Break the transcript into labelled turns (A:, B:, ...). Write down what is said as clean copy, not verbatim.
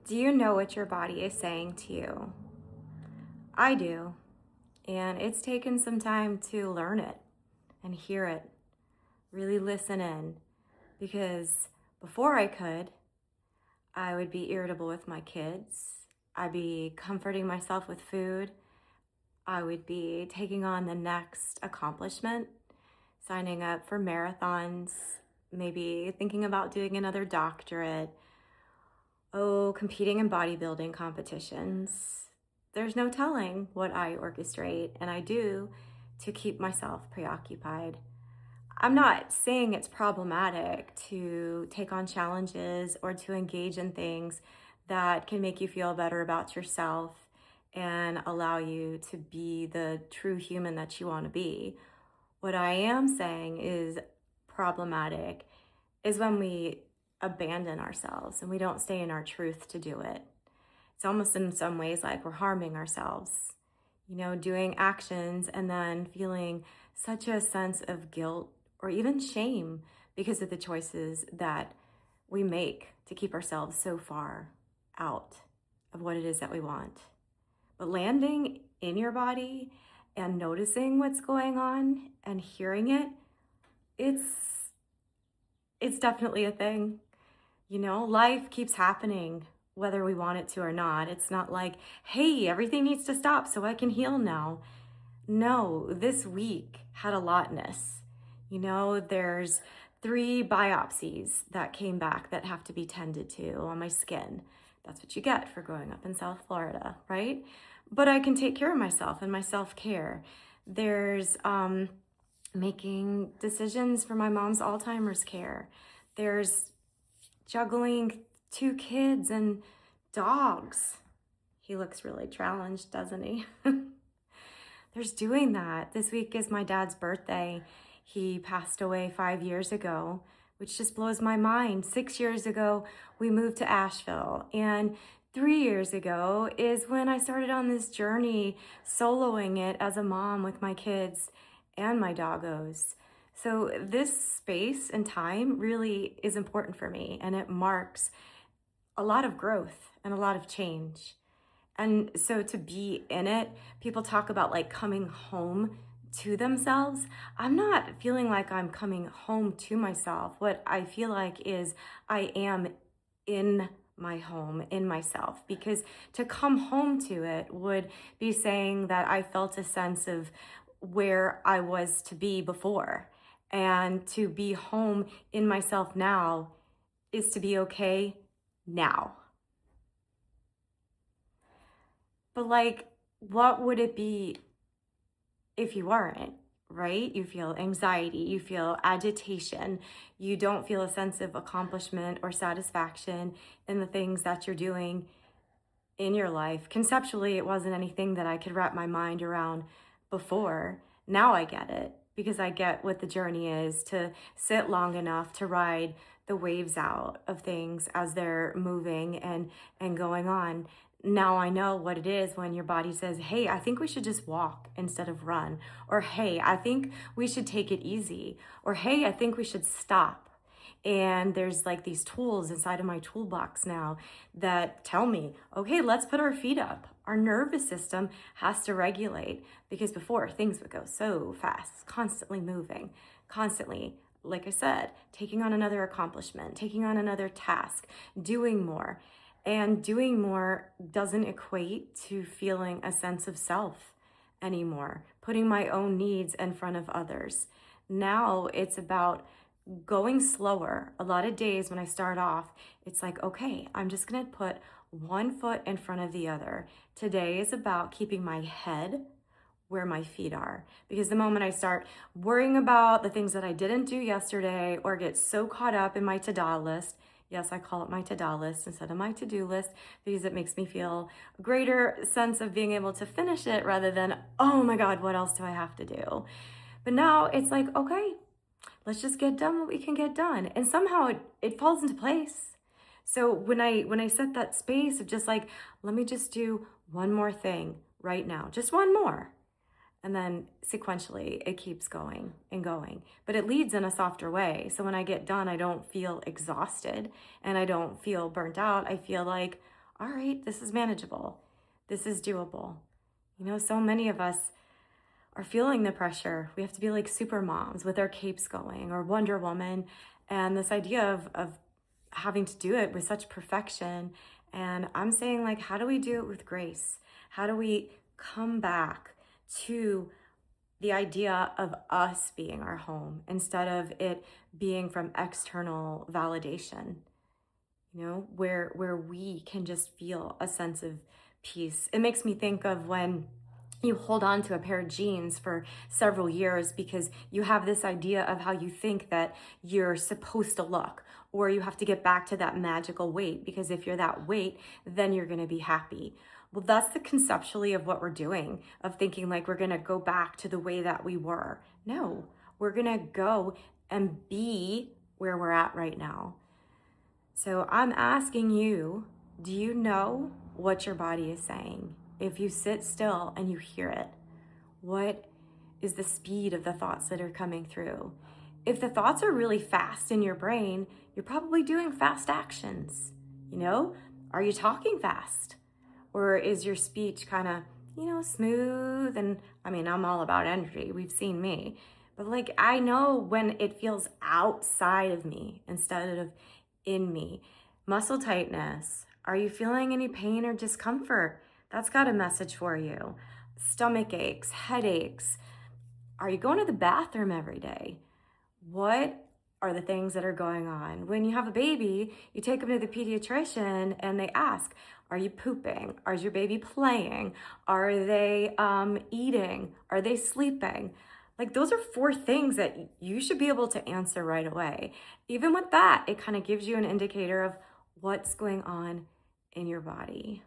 A: Do you know what your body is saying to you? I do. And it's taken some time to learn it and hear it, really listen in. Because before I would be irritable with my kids. I'd be comforting myself with food. I would be taking on the next accomplishment, signing up for marathons, maybe thinking about doing another doctorate. Oh, competing in bodybuilding competitions. There's no telling what I orchestrate and I do to keep myself preoccupied. I'm not saying it's problematic to take on challenges or to engage in things that can make you feel better about yourself and allow you to be the true human that you want to be. What I am saying is problematic is when we abandon ourselves and we don't stay in our truth to do it. It's almost in some ways like we're harming ourselves, doing actions and then feeling such a sense of guilt or even shame because of the choices that we make to keep ourselves so far out of what it is that we want. But landing in your body and noticing what's going on and hearing it, it's definitely a thing. Life keeps happening whether we want it to or not. It's not like, hey, everything needs to stop so I can heal now. No, this week had a lotness. There's 3 biopsies that came back that have to be tended to on my skin. That's what you get for growing up in South Florida, right? But I can take care of myself and my self-care. There's making decisions for my mom's Alzheimer's care. There's juggling 2 kids and dogs. He looks really challenged, doesn't he? There's doing that. This week is my dad's birthday. He passed away 5 years ago, which just blows my mind. 6 years ago, we moved to Asheville. And 3 years ago is when I started on this journey, soloing it as a mom with my kids and my doggos. So this space and time really is important for me, and it marks a lot of growth and a lot of change. And so to be in it, people talk about like coming home to themselves. I'm not feeling like I'm coming home to myself. What I feel like is I am in my home, in myself, because to come home to it would be saying that I felt a sense of where I was to be before. And to be home in myself now is to be okay now. But like, what would it be if you weren't, right? You feel anxiety, you feel agitation, you don't feel a sense of accomplishment or satisfaction in the things that you're doing in your life. Conceptually, it wasn't anything that I could wrap my mind around before. Now I get it because I get what the journey is to sit long enough to ride the waves out of things as they're moving and going on. Now I know what it is when your body says, hey, I think we should just walk instead of run. Or, hey, I think we should take it easy. Or, hey, I think we should stop. And there's like these tools inside of my toolbox now that tell me, okay, let's put our feet up. Our nervous system has to regulate because before things would go so fast, constantly moving, constantly, like I said, taking on another accomplishment, taking on another task, doing more. And doing more doesn't equate to feeling a sense of self anymore, putting my own needs in front of others. Now it's about going slower. A lot of days when I start off, it's like, okay, I'm just going to put one foot in front of the other. Today is about keeping my head where my feet are. Because the moment I start worrying about the things that I didn't do yesterday or get so caught up in my to-do list, yes, I call it my to-do list instead of my to-do list because it makes me feel a greater sense of being able to finish it rather than, oh my God, what else do I have to do? But now it's like, okay, let's just get done what we can get done. And somehow it falls into place. So when I set that space of just like, let me just do one more thing right now, just one more. And then sequentially it keeps going and going, but it leads in a softer way. So when I get done, I don't feel exhausted and I don't feel burnt out. I feel like, all right, this is manageable. This is doable. So many of us are feeling the pressure. We have to be like super moms with our capes going, or Wonder Woman. And this idea of having to do it with such perfection. And I'm saying, like, how do we do it with grace? How do we come back to the idea of us being our home instead of it being from external validation? Where we can just feel a sense of peace. It makes me think of when you hold on to a pair of jeans for several years because you have this idea of how you think that you're supposed to look, or you have to get back to that magical weight, because if you're that weight, then you're going to be happy. Well, that's the conceptually of what we're doing, of thinking like we're going to go back to the way that we were. No, we're going to go and be where we're at right now. So I'm asking you, do you know what your body is saying? If you sit still and you hear it, what is the speed of the thoughts that are coming through? If the thoughts are really fast in your brain, you're probably doing fast actions. Are you talking fast? Or is your speech kind of, smooth? And I mean, I'm all about energy. We've seen me. But like, I know when it feels outside of me instead of in me. Muscle tightness. Are you feeling any pain or discomfort? That's got a message for you. Stomach aches, headaches. Are you going to the bathroom every day? What are the things that are going on? When you have a baby, you take them to the pediatrician and they ask, are you pooping? Is your baby playing? Are they eating? Are they sleeping? Like, those are 4 things that you should be able to answer right away. Even with that, it kind of gives you an indicator of what's going on in your body.